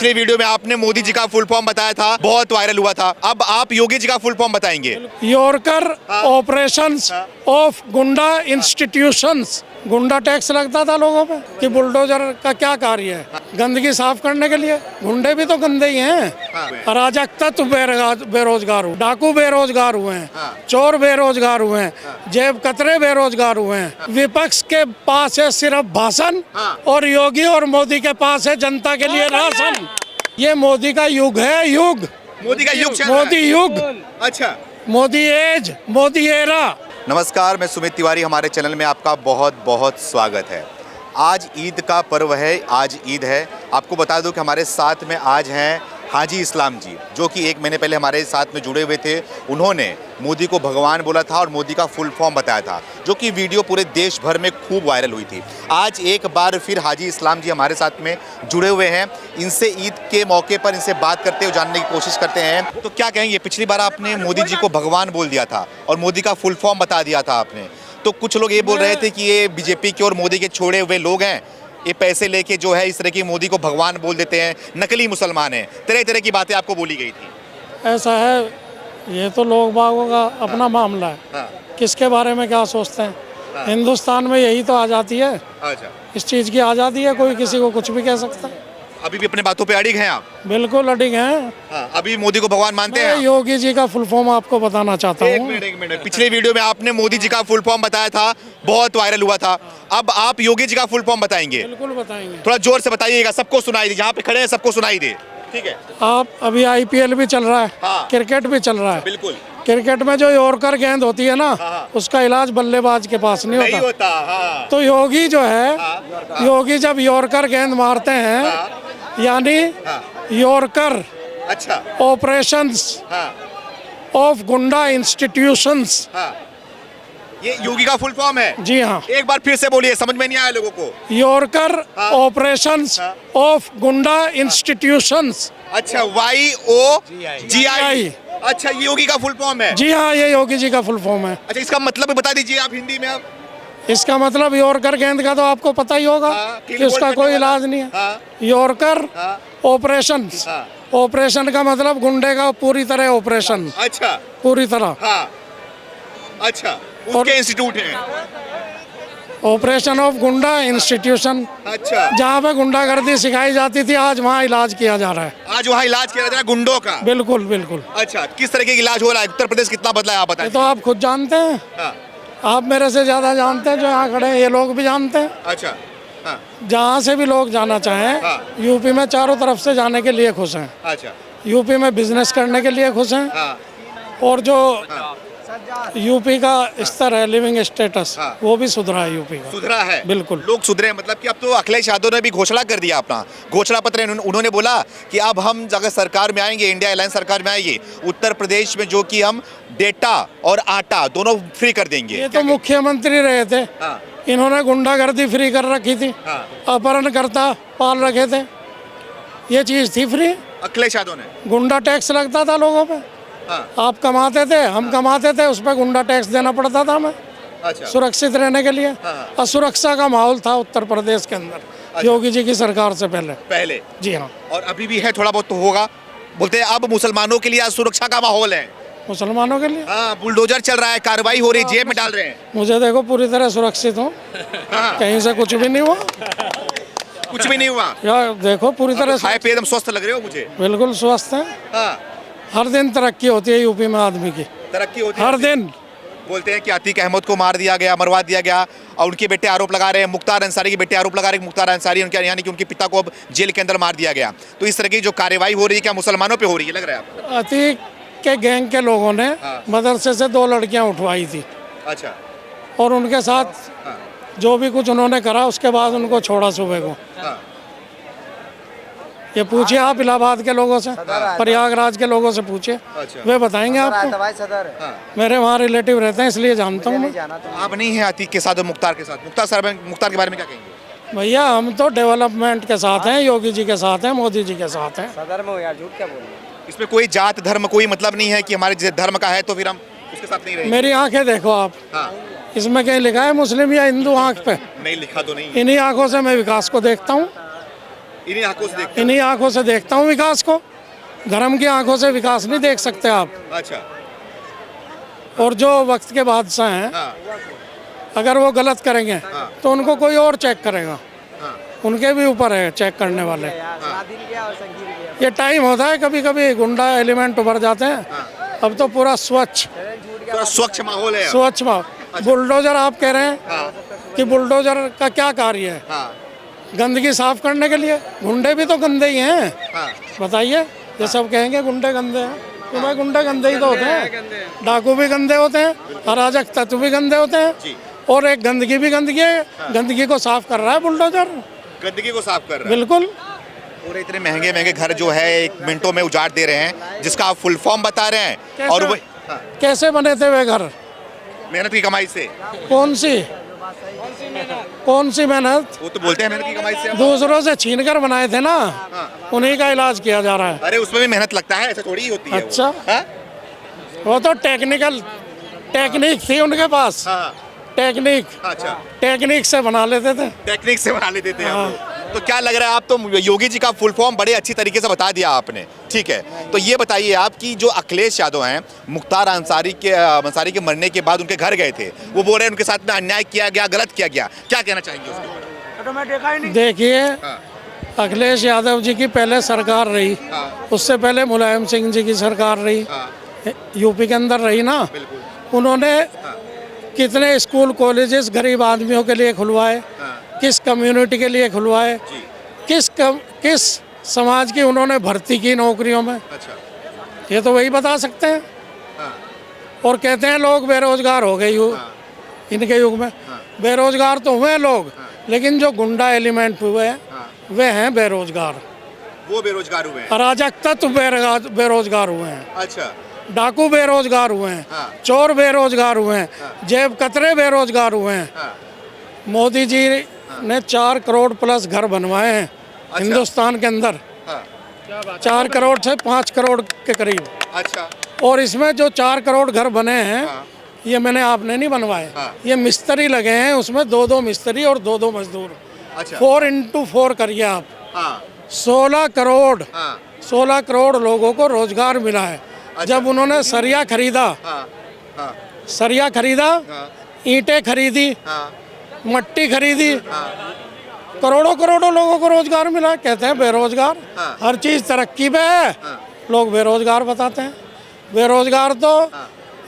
पिछले वीडियो में आपने मोदी जी का फुल फॉर्म बताया था, बहुत वायरल हुआ था। अब आप योगी जी का फुल फॉर्म बताएंगे। योरकर ऑपरेशंस ऑफ गुंडा इंस्टीट्यूशंस। गुंडा टैक्स लगता था लोगों पे कि बुलडोजर का क्या कार्य है, गंदगी साफ करने के लिए। गुंडे भी तो गंदे ही हैं। अराजक तत्व बेरोजगार हुए, डाकू बेरोजगार हुए हैं, चोर बेरोजगार हुए हैं, जेब कतरे बेरोजगार हुए हैं। विपक्ष के पास है सिर्फ भाषण और योगी और मोदी के पास है जनता के लिए राशन। ये मोदी का युग है, युग मोदी का युग चल रहा है। मोदी युग, अच्छा, मोदी एज, मोदी एरा। नमस्कार, मैं सुमित तिवारी, हमारे चैनल में आपका बहुत बहुत स्वागत है। आज ईद का पर्व है, आज ईद है। आपको बता दूं कि हमारे साथ में आज हैं हाजी इस्लाम जी, जो कि एक महीने पहले हमारे साथ में जुड़े हुए थे। उन्होंने मोदी को भगवान बोला था और मोदी का फुल फॉर्म बताया था, जो कि वीडियो पूरे देश भर में खूब वायरल हुई थी। आज एक बार फिर हाजी इस्लाम जी हमारे साथ में जुड़े हुए हैं। इनसे ईद के मौके पर इनसे बात करते हुए जानने की कोशिश करते हैं। तो क्या कहेंगे, पिछली बार आपने मोदी जी को भगवान बोल दिया था और मोदी का फुल फॉर्म बता दिया था आपने, तो कुछ लोग ये बोल रहे थे कि ये बीजेपी के और मोदी के छोड़े हुए लोग हैं, ये पैसे लेके जो है इस तरह की मोदी को भगवान बोल देते हैं, नकली मुसलमान हैं, तरह तरह की बातें आपको बोली गई थी। ऐसा है, ये तो लोग बागों का अपना मामला है। हाँ। किसके बारे में क्या सोचते हैं। हिंदुस्तान में यही तो आज़ादी है, अच्छा, इस चीज़ की आज़ादी है, कोई किसी को कुछ भी कह सकता है। अभी भी अपने बातों पे अड़िग हैं आप? बिल्कुल अडिग हैं। हाँ, अभी मोदी को भगवान मानते हैं मैं आप? योगी जी का फुल फॉर्म आपको बताना चाहता एक हूँ। मिनट, एक मिनट। पिछले वीडियो में आपने मोदी जी का फुल फॉर्म बताया था, बहुत वायरल हुआ था। अब आप योगी जी का फुल फॉर्म बताएंगे। बिल्कुल बताएंगे। थोड़ा जोर से बताइएगा, सबको सुनाई दे, जहाँ पे खड़े हैं सबको सुनाई दे। ठीक है, आप अभी IPL भी चल रहा है, हाँ। क्रिकेट भी चल रहा है। बिल्कुल क्रिकेट में जो यॉर्कर गेंद होती है ना, हाँ। उसका इलाज बल्लेबाज के पास नहीं नहीं होता। होता। हाँ। तो योगी जो है, हाँ। योगी जब यॉर्कर गेंद मारते हैं, हाँ। यानी हाँ। यॉर्कर अच्छा, ऑपरेशंस हाँ ऑफ गुंडा इंस्टीट्यूशंस। हाँ, ये योगी का फुल फॉर्म है। जी हाँ, एक बार फिर से बोलिए, समझ में नहीं आया लोगों को। यॉर्कर हाँ। ऑपरेशंस हाँ। ऑफ गुंडा इंस्टीट्यूशंस। अच्छा, YOGI। अच्छा, ये योगी का फुल फॉर्म है। जी हाँ, ये योगी जी का फुल फॉर्म है। अच्छा, इसका मतलब भी बता दीजिए आप हिंदी में। आप इसका मतलब यॉर्कर गेंद का तो आपको पता ही होगा हाँ, कि उसका बोल कोई करने वाला। इलाज नहीं है। हाँ। यॉर्कर हाँ। ऑपरेशंस। हाँ। ऑपरेशन का मतलब गुंडे का पूरी तरह ऑपरेशन, अच्छा, पूरी तरह हाँ, अच्छा, उसके इंस्टीट्यूट है। ऑपरेशन ऑफ गुंडा इंस्टीट्यूशन। अच्छा, जहाँ पे गुंडागर्दी सिखाई जाती थी, आज वहाँ इलाज किया जा रहा है। आज वहाँ इलाज किया जा रहा है गुंडों का। बिल्कुल बिल्कुल। अच्छा, किस तरह के इलाज हो रहा है? उत्तर प्रदेश कितना बदला है, आप ये बताइए। तो आप खुद जानते हैं, हाँ, आप मेरे से ज़्यादा जानते हैं, जो यहाँ खड़े हैं ये लोग भी जानते हैं। अच्छा, हाँ, जहाँ से भी लोग जाना चाहें, हाँ। यूपी में चारों तरफ से जाने के लिए खुश हैं। अच्छा, यूपी में बिजनेस करने के लिए खुश हैं। हाँ, और जो हाँ। यूपी का स्तर है, लिविंग स्टेटस, हाँ। वो भी सुधरा है यूपी का। सुधरा है। बिल्कुल। लोग सुधरे हैं, मतलब कि अब तो अखिलेश यादव ने भी घोषणा कर दिया अपना घोषणा पत्र। उन्होंने बोला कि अब हम अगर सरकार में आएंगे, इंडिया अलायंस सरकार में आएगी, उत्तर प्रदेश में जो कि हम डेटा और आटा दोनों फ्री कर देंगे। ये तो मुख्यमंत्री रहे थे, हाँ, इन्होंने गुंडागर्दी फ्री कर रखी थी, हाँ। अपहरणकर्ता पाल रखे थे, ये चीज़ थी फ्री। अखिलेश यादव ने। गुंडा टैक्स लगता था लोगों पे, हाँ, आप कमाते थे, हम कमाते थे, उस पर गुंडा टैक्स देना पड़ता था हमें, अच्छा, सुरक्षित रहने के लिए। हाँ। असुरक्षा का माहौल था उत्तर प्रदेश के अंदर योगी जी की सरकार से पहले। पहले। जी हाँ, और अभी भी है, थोड़ा बहुत तो होगा। बोलते हैं अब मुसलमानों के लिए सुरक्षा का माहौल है। मुसलमानों के लिए हाँ, बुलडोजर चल रहा है, कार्रवाई हो रही है, जेब में डाल रहे हैं। मुझे देखो पूरी तरह सुरक्षित हूँ, हाँ, कहीं से कुछ भी नहीं हुआ। कुछ भी नहीं हुआ। यार देखो पूरी तरह खाए पे एकदम स्वस्थ लग रहे हो मुझे। बिल्कुल स्वस्थ हैं। हाँ, हर दिन तरक्की होती है यूपी में आदमी की, तरक्की होती है हर दिन। बोलते हैं कि अतीक अहमद को मार दिया गया, मरवा दिया गया, और उनके बेटे आरोप लगा रहे हैं, मुख्तार अंसारी के बेटे आरोप लगा रहे हैं, मुख्तार अंसारी उनके यानी कि उनके पिता को अब जेल के अंदर मार दिया गया। तो इस तरह की जो कार्रवाई हो रही है, क्या मुसलमानों पे हो रही है, लग रहा है आपको? अतीक के गैंग के लोगों ने हाँ। मदरसे से 2 लड़कियां उठवाई थी, अच्छा, और उनके साथ हाँ, जो भी कुछ उन्होंने करा, उसके बाद उनको छोड़ा सुबह को। हाँ, ये पूछिए आप इलाहाबाद के लोगों से, प्रयागराज के लोगों से पूछिए, अच्छा, वे बताएंगे आपको। हाँ। मेरे वहाँ रिलेटिव रहते हैं, इसलिए जानता हूँ मैं। आप नहीं है अतीक के साथ और मुख्तार के साथ? मुख्तार के बारे में क्या कहेंगे? भैया हम तो डेवलपमेंट के साथ हैं, योगी जी के साथ हैं, मोदी जी के साथ हैं। सदर में हो यार, झूठ क्या बोल रहे हैं? इसमें कोई जात धर्म कोई मतलब नहीं है कि हमारे जिस धर्म का है तो फिर हम उसके साथ नहीं रहेंगे। मेरी आंखें देखो आप, हाँ, इसमें कहीं लिखा है मुस्लिम या हिंदू आंख पे? नहीं लिखा तो नहीं है। इन्हीं आंखों से मैं विकास को देखता हूँ। इन्हीं आंखों से देखते इन्हीं आंखों से देखता हूँ विकास को। धर्म की आंखों से विकास नहीं देख सकते आप। हो। अच्छा। और जो वक्त के बादशाह हैं, हाँ अगर वो गलत करेंगे हाँ। तो उनको कोई और चेक करेगा। हाँ उनके भी ऊपर है चेक करने वाले। हाँ ये टाइम होता है, कभी कभी गुंडा एलिमेंट उभर जाते हैं। हाँ। अब तो पूरा स्वच्छ थोड़ा स्वच्छ माहौल है। स्वच्छ माहौल। बुलडोजर आप कह रहे हैं हाँ कि बुलडोजर का क्या कार्य है? हाँ गंदगी साफ करने के लिए। गुंडे भी तो गंदे ही हैं, हाँ बताइए। ये सब कहेंगे गुंडे गंदे हैं, तो भाई गुंडे गंदे ही तो होते हैं। डाकू भी गंदे होते हैं, अराजक तत्व भी गंदे होते हैं, जी। और एक गंदगी भी गंदगी है। गंदगी को साफ कर रहा है बुलडोजर, गंदगी को साफ कर रहा है। बिल्कुल। पूरे इतने महंगे महंगे घर जो है 1 मिनटों में उजाड़ दे रहे हैं, जिसका आप फुल फॉर्म बता रहे हैं। और वो कैसे बने थे वे घर? मेहनत की कमाई से। कौन सी मेहनत? वो तो बोलते हैं मेहनत की कमाई से। दूसरों से छीन कर बनाए थे ना, हाँ। उन्हीं का इलाज किया जा रहा है। अरे उसमें भी मेहनत लगता है, ऐसा थोड़ी ही होती है। अच्छा। वो। हाँ? वो तो टेक्निक थी उनके पास। हाँ टेक्निक अच्छा। से बना लेते थे। टेक्निक से बना लेते थे आप लोग। तो क्या लग रहा है, आप तो योगी जी का फुल फॉर्म बड़े अच्छी तरीके से बता दिया आपने, ठीक है। तो ये बताइए आप कि जो अखिलेश यादव हैं, मुख्तार अंसारी के मरने के बाद उनके घर गए थे, वो बोल रहे हैं उनके साथ में अन्याय किया गया, गलत किया गया, क्या कहना चाहेंगे उसके ऊपर? देखिए, हाँ अखिलेश यादव जी की पहले सरकार रही, हाँ उससे पहले मुलायम सिंह जी की सरकार रही, हाँ यूपी के अंदर रही ना। बिल्कुल। उन्होंने कितने स्कूल कॉलेजेस गरीब आदमियों के लिए खुलवाए, हाँ किस कम्युनिटी के लिए खुलवाए, जी। किस समाज की उन्होंने भर्ती की नौकरियों में, अच्छा। ये तो वही बता सकते हैं। हाँ और कहते हैं लोग बेरोजगार हो गए हाँ इनके युग में। बेरोजगार तो हुए लोग, लेकिन जो गुंडा एलिमेंट हुए हैं हाँ। वे हैं बेरोजगार। वो बेरोजगार हुए हैं। अराजक तत्व बेरोजगार हुए हैं, अच्छा। डाकू बेरोजगार हुए हैं, हाँ। चोर बेरोजगार हुए हैं, जेब कतरे बेरोजगार हुए हैं। हाँ मोदी जी ने 4 करोड़ प्लस घर बनवाए हैं हिंदुस्तान के अंदर। हाँ 4 करोड़ से 5 करोड़ के करीब। अच्छा। और इसमें जो 4 करोड़ घर बने हैं, हाँ ये मैंने आपने नहीं बनवाए। हाँ। ये मिस्त्री लगे हैं, उसमें 2-2 मिस्त्री और 2-2 मजदूर। अच्छा। 4x4 करिए आप। हाँ 16 करोड़ हाँ 16 करोड़ लोगों को रोजगार मिला है। अच्छा। जब उन्होंने सरिया खरीदा, हाँ हाँ ईंटें खरीदी, हाँ मट्टी खरीदी, हाँ करोड़ों करोड़ों लोगों को रोजगार मिला। कहते हैं बेरोजगार। हाँ। हर चीज तरक्की पे है, हाँ। लोग बेरोजगार बताते हैं। बेरोजगार तो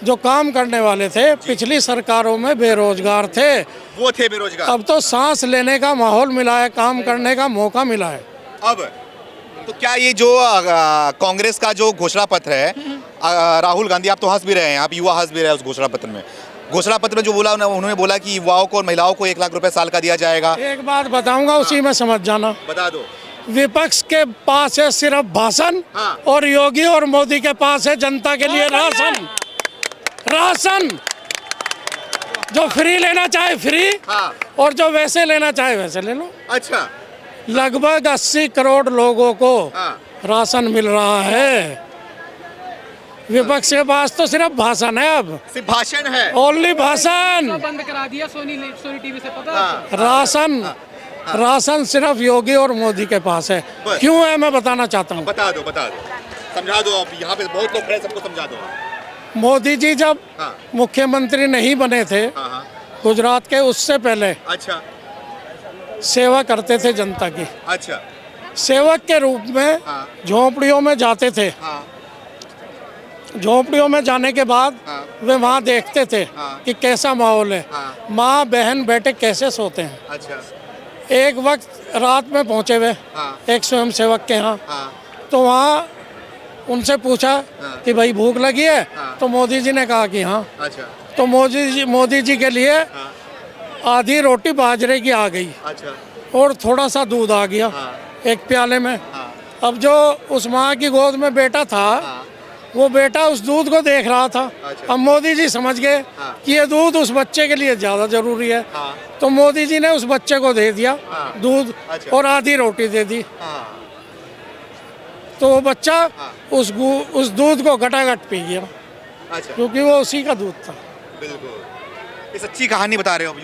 जो काम करने वाले थे पिछली सरकारों में बेरोजगार थे, वो थे बेरोजगार। अब तो सांस लेने का माहौल मिला है, काम करने का मौका मिला है। अब तो क्या ये जो कांग्रेस का जो घोषणा पत्र है, राहुल गांधी, आप तो हंस भी रहे हैं, आप युवा हंस भी रहे हैं उस घोषणा पत्र में। घोषणा पत्र में जो बोला उन्होंने बोला कि युवाओं को और महिलाओं को 1 लाख रुपए साल का दिया जाएगा। एक बात बताऊंगा, उसी में समझ जाना। बता दो। विपक्ष के पास है सिर्फ भाषण, हाँ। और योगी और मोदी के पास है जनता के लिए राशन। जो फ्री लेना चाहे फ्री, हाँ। और जो वैसे लेना चाहे वैसे ले लो। अच्छा। लगभग 80 करोड़ लोगों को हाँ। राशन मिल रहा है। विपक्ष के पास तो सिर्फ भाषण है, अब सिर्फ भाषण है। ओनली भाषण। बंद करा दिया सोनी टीवी से, पता है? राशन सिर्फ योगी और मोदी के पास है। बस। क्यों है, मैं बताना चाहता हूँ। बता दो समझा दो। अब यहाँ पे बहुत लोग खड़े, सबको समझा दो। मोदी जी जब हाँ। मुख्यमंत्री नहीं बने थे हाँ गुजरात के, उससे पहले अच्छा सेवा करते थे जनता की। अच्छा। सेवक के रूप में हाँ। झोंपड़ियों में जाते थे। हाँ झोंपड़ियों में जाने के बाद हाँ। वे वहाँ देखते थे हाँ। कि कैसा माहौल है, हाँ। माँ बहन बेटे कैसे सोते हैं। अच्छा। एक वक्त रात में पहुँचे वे हाँ। एक स्वयं सेवक के यहाँ, हाँ तो वहाँ उनसे पूछा हाँ। कि भाई भूख लगी है, हाँ। तो मोदी जी ने कहा कि हाँ। अच्छा। तो मोदी जी के लिए हाँ। आधी रोटी बाजरे की आ गई अच्छा। और थोड़ा सा दूध आ गया हाँ। एक प्याले में। हाँ। अब जो उस माँ की गोद में बेटा था, हाँ। वो बेटा उस दूध को देख रहा था। अच्छा। अब मोदी जी समझ गए हाँ। कि ये दूध उस बच्चे के लिए ज़्यादा ज़रूरी है, हाँ। तो मोदी जी ने उस बच्चे को दे दिया हाँ। दूध, अच्छा। और आधी रोटी दे दी। हाँ। तो वो बच्चा हाँ। उस दूध को घटाघट पी गया, अच्छा। क्योंकि वो उसी का दूध था। बिल्कुल। ये सच्ची कहानी बता रहे हो अब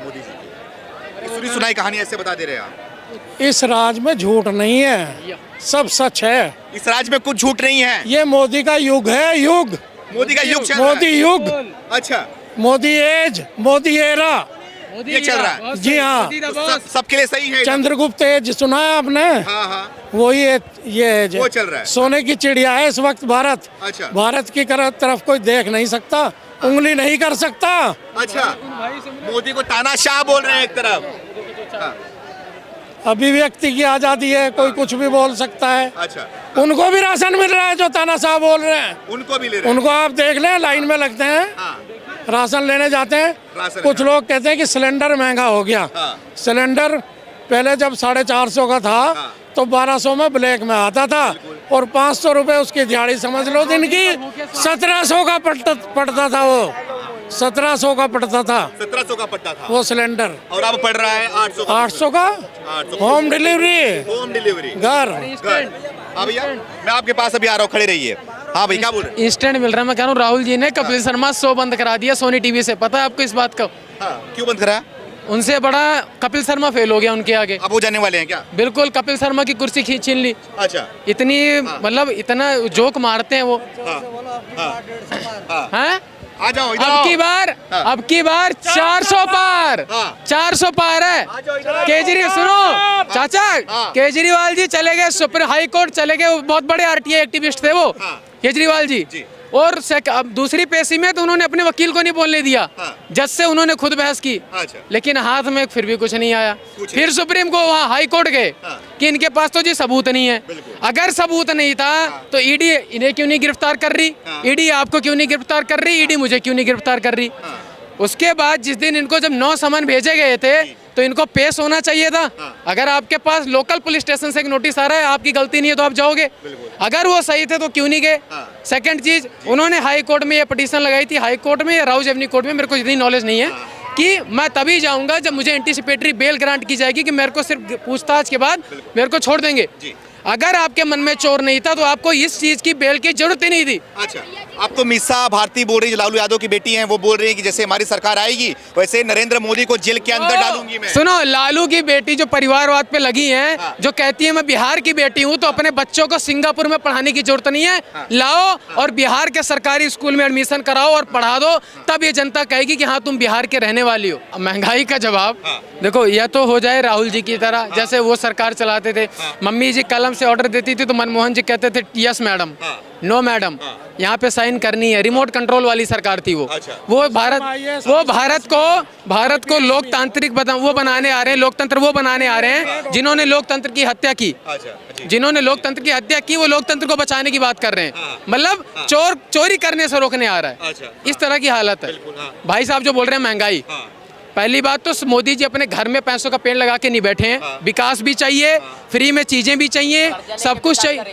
मोदी जी की, सुनी सुनाई कहानी ऐसे बता दे रहे हैं आप। इस राज में झूठ नहीं है, सब सच है। इस राज्य में कुछ झूठ नहीं है। ये मोदी का युग है, युग। मोदी का युग चल रहा है। मोदी युग, अच्छा, मोदी एज, मोदी एरा। ये चल रहा है। जी हाँ, सबके लिए सही है। चंद्रगुप्त एज सुना है आपने? हाँ हाँ, वही ये एज वो चल रहा है। सोने की चिड़िया है इस वक्त भारत। अच्छा। भारत की तरफ कोई देख नहीं सकता, उंगली नहीं कर सकता। अच्छा, मोदी को तानाशाह बोल रहे हैं एक तरफ। हाँ, अभिव्यक्ति की आजादी है, कोई कुछ भी बोल सकता है। अच्छा, उनको भी राशन मिल रहा है जो तानाशाह बोल रहे हैं। उनको भी ले रहे हैं। उनको आप देख लें, लाइन में लगते हैं, हाँ, राशन लेने जाते हैं। राशन, कुछ लोग कहते हैं कि सिलेंडर महंगा हो गया। हाँ। सिलेंडर पहले जब 450 का था हाँ। तो 1200 में ब्लैक में आता था, और 500 रुपए उसकी दिहाड़ी समझ लो दिन की। 1700 का पड़ता था वो, 1700 का पड़ता था 1700 का पट्टा था वो सिलेंडर। और अब पड़ रहा है 800 का। 800 का 800 होम डिलीवरी होम डिलीवरी घर। हाँ भैया, मैं आपके पास अभी आ रहा हूँ, खड़े रहिए। हाँ भाई, क्या बोल रहे हैं? इंस्टेंट मिल रहा है। मैं कह रहा हूँ राहुल जी ने कपिल शर्मा शो बंद करा दिया सोनी टीवी से, पता है आपको इस बात का? हाँ, क्यों बंद करा? उनसे बड़ा कपिल शर्मा फेल हो गया उनके आगे। अब वो जाने वाले हैं क्या? बिल्कुल, कपिल शर्मा की कुर्सी छीन ली। अच्छा, इतनी मतलब इतना जोक मारते हैं वो। हाँ, हाँ, हैं? आ जाओ इधर अब आओ। की बार हाँ। अब की बार 400 पार, हाँ। 400 पार है। केजरीवाल सुनो चाचा, हाँ। केजरीवाल जी चले गए सुप्रीम हाई कोर्ट, चले गए। वो बहुत बड़े आरटीआई एक्टिविस्ट थे वो, हाँ। केजरीवाल जी। और अब दूसरी पेशी में तो उन्होंने अपने वकील को नहीं बोलने दिया, हाँ। जज से उन्होंने खुद बहस की। अच्छा। लेकिन हाथ में फिर भी कुछ नहीं आया। कुछ फिर सुप्रीम को वहाँ हाई कोर्ट गए हाँ। कि इनके पास तो जी सबूत नहीं है। बिल्कुल। अगर सबूत नहीं था तो ईडी इन्हें क्यों नहीं गिरफ्तार कर रही, हाँ। ईडी आपको क्यों नहीं गिरफ्तार कर रही, ईडी मुझे क्यों नहीं गिरफ्तार कर रही। उसके बाद जिस दिन इनको जब 9 समन भेजे गए थे तो इनको पेश होना चाहिए था। अगर आपके पास लोकल पुलिस स्टेशन से एक नोटिस आ रहा है, आपकी गलती नहीं है तो आप जाओगे। अगर वो सही थे तो क्यों नहीं गए? सेकंड चीज, उन्होंने हाई कोर्ट में ये पिटीशन लगाई थी, हाई कोर्ट में या राउज एवेन्यू कोर्ट में, मेरे को इतनी नॉलेज नहीं है, कि मैं तभी जाऊंगा जब मुझे एंटीसिपेटरी बेल ग्रांट की जाएगी, कि मेरे को सिर्फ पूछताछ के बाद मेरे को छोड़ देंगे। अगर आपके मन में चोर नहीं था तो आपको इस चीज की बेल की जरूरत ही नहीं थी। अच्छा, आप तो मिसा भारती बोल रही है, लालू यादव की बेटी हैं, वो बोल रही है कि जैसे हमारी सरकार आएगी वैसे नरेंद्र मोदी को जेल के अंदर डालूंगी मैं। सुनो, लालू की बेटी जो परिवारवाद पे लगी है, जो कहती है मैं बिहार की बेटी हूँ, तो अपने बच्चों को सिंगापुर में पढ़ाने की जरूरत नहीं है। लाओ और बिहार के सरकारी स्कूल में एडमिशन कराओ और पढ़ा दो, तब ये जनता कहेगी कि हाँ तुम बिहार के रहने वाली हो। महंगाई का जवाब देखो, यह तो हो जाए राहुल जी की तरह, जैसे वो सरकार चलाते थे। मम्मी जी कलम से ऑर्डर देती थी तो मनमोहन जी कहते थे यस मैडम, नो मैडम, यहाँ पे साइन करनी है। रिमोट कंट्रोल वाली सरकार थी वो। वो भारत को लोकतांत्रिक वो बनाने आ रहे हैं, लोकतंत्र वो बनाने आ रहे हैं जिन्होंने लोकतंत्र की हत्या की। जिन्होंने लोकतंत्र की हत्या की वो लोकतंत्र को बचाने की बात कर रहे हैं। मतलब चोरी करने से रोकने आ रहा है। इस तरह की हालत है। भाई साहब जो बोल रहे हैं महंगाई, पहली बात तो मोदी जी अपने घर में पैसों का पेड़ लगा के नहीं बैठे हैं। विकास भी चाहिए, फ्री में चीजें भी चाहिए, सब कुछ चाहिए।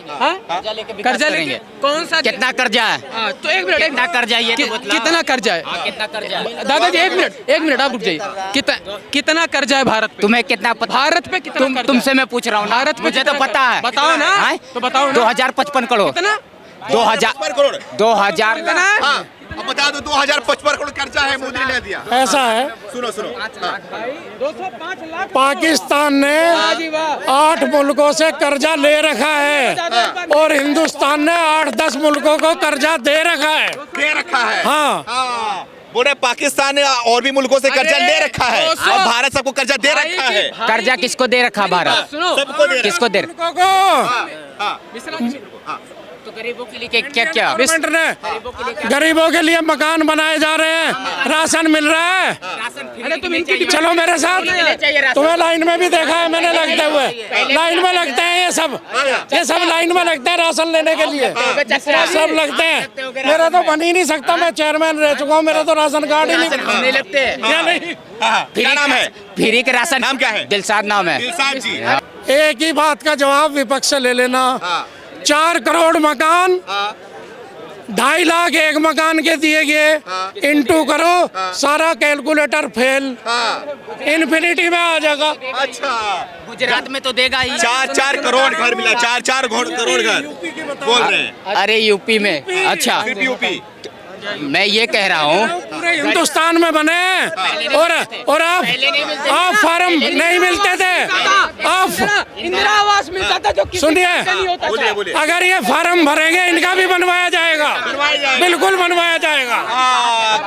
कर्जा लेंगे, कौन सा कितना कर्जा है? तो एक मिनट, कितना कर्जा है ये तो बतलाओ। कितना कर्जा है? कितना कर्जा है? दादाजी एक मिनट आप रुक जाइए। कितना कर्जा है भारत पे? तुम्हें कितना पता? भारत पे कितना कर्जा है? तुमसे मैं पूछ रहा हूँ। भारत पे मुझे तो कितना पता है। बताओ ना। हाँ? तो बताओ ना। 2055 करोड़। कितना? 2000 हाँ, अब बता दो 2055 करोड़ कर्जा है, मोदी ने दिया। ऐसा है, सुनो 205 लाख पाकिस्तान ने 8 मुल्कों से कर्जा ले रखा है और हिंदुस्तान ने 8-10 मुल्कों को कर्जा दे रखा है। दे रखा है। हाँ। बोले पाकिस्तान ने और भी मुल्कों से कर्जा ले रखा है और भारत सबको कर्जा दे रखा है। कर्जा किसको दे रखा भारत? सुनो, सबको दे किसको दे? मुल्कों को तो गरीबों के लिए क्या क्या? गवर्नमेंट ने गरीबों के लिए मकान बनाए जा रहे हैं, राशन मिल रहा है। अरे तुम इनकी चलो मेरे साथ, तुम्हें लाइन में भी देखा है मैंने लगते हुए। लाइन में लगते हैं ये सब लाइन में लगते हैं राशन लेने के लिए, सब लगते हैं। मेरा तो बन ही नहीं सकता, मैं चेयरमैन रह चुका हूँ, मेरा तो राशन कार्ड ही नहीं लगते हैं। नहीं। क्या नाम है? फ्री के राशन। नाम क्या है? दिलसाद नाम है। दिलसाद जी। एक ही बात का जवाब विपक्ष से ले लेना। 4 करोड़ मकान, 2.5 लाख एक मकान के दिए गए, इंटू करो, सारा कैलकुलेटर फेल, इन्फिनिटी में आ जाएगा। अच्छा, गुजरात में तो देगा ही। 4 करोड़ घर मिला, 4 करोड़ घर बोल रहे हैं। अरे यूपी में? अच्छा, सिर्फ यूपी। मैं ये कह रहा हूँ पूरे हिंदुस्तान में बने और आप फार्म नहीं मिलते थे। आप इंदिरा आवास मिलता था जो किसी सुनिए, का नहीं होता था। बोलिए। अगर ये फार्म भरेंगे इनका भी बनवाया जाएगा, बिल्कुल बनवाया जाएगा।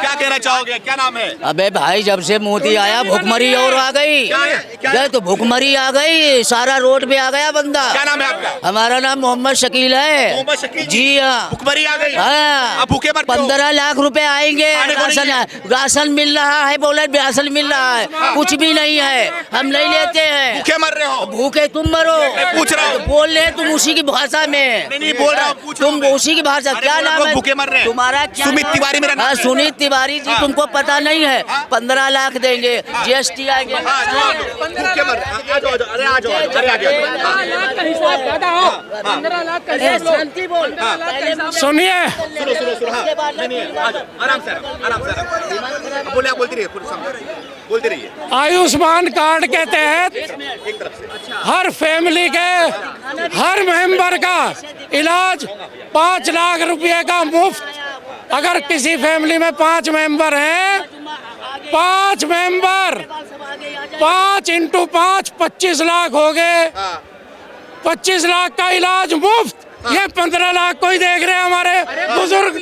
क्या कहना चाहोगे, क्या नाम है? अबे भाई जब से मोदी आया भुखमरी और आ गई। क्या? तो भुखमरी आ गई, सारा रोड पे आ गया बंदा। क्या नाम है आपका? हमारा नाम मोहम्मद शकील है। मोहम्मद शकील जी हाँ। भुखमरी आ गई। हाँ। आप भूखे मरते हो? 15 लाख रुपए आएंगे। आने को नहीं राशन है। राशन मिल रहा है, बोले राशन मिल रहा है, कुछ भी नहीं है, हम नहीं लेते हैं। भूखे मर रहे हो? भूखे तुम मरो। पूछ रहा हूँ। बोल रहे तुम उसी की भाषा में। नहीं बोल रहा हूँ, पूछ रहा तुम हूँ मैं। उसी की भाषा। अरे क्या बोला नाम लोग है भूखे मर रहे हैं। तुम्हारा? क्या सुमित नाम? तिवारी मेरा नाम हाँ, है। सुनीत तिवारी जी। तुमको पता नहीं है, 15 लाख देंगे, जीएसटी आएंगे। भूखे मर रहे हैं। आ जाओ, अरे आ जाओ, अरे आ जाओ। 15 लाख का हिसाब ज्यादा हो। 15 लाख का हिसाब लो। शांति बोल। सुनिए, सुनो हाँ। नहीं, आ जाओ, आराम से आराम से बोले, आप बोलती रहिए, पूरे सामने बोलते रहिए। आयुष्मान कार्ड के तहत एक तरफ से हर फैमिली के हर मेंबर का इलाज 5 लाख रुपए का मुफ्त। अगर किसी फैमिली में 5 मेंबर हैं, 5 मेंबर, 5 × 5 25 लाख हो गए। 25 लाख का इलाज मुफ्त। ये 15 लाख कोई देख रहे हैं हमारे बुजुर्ग।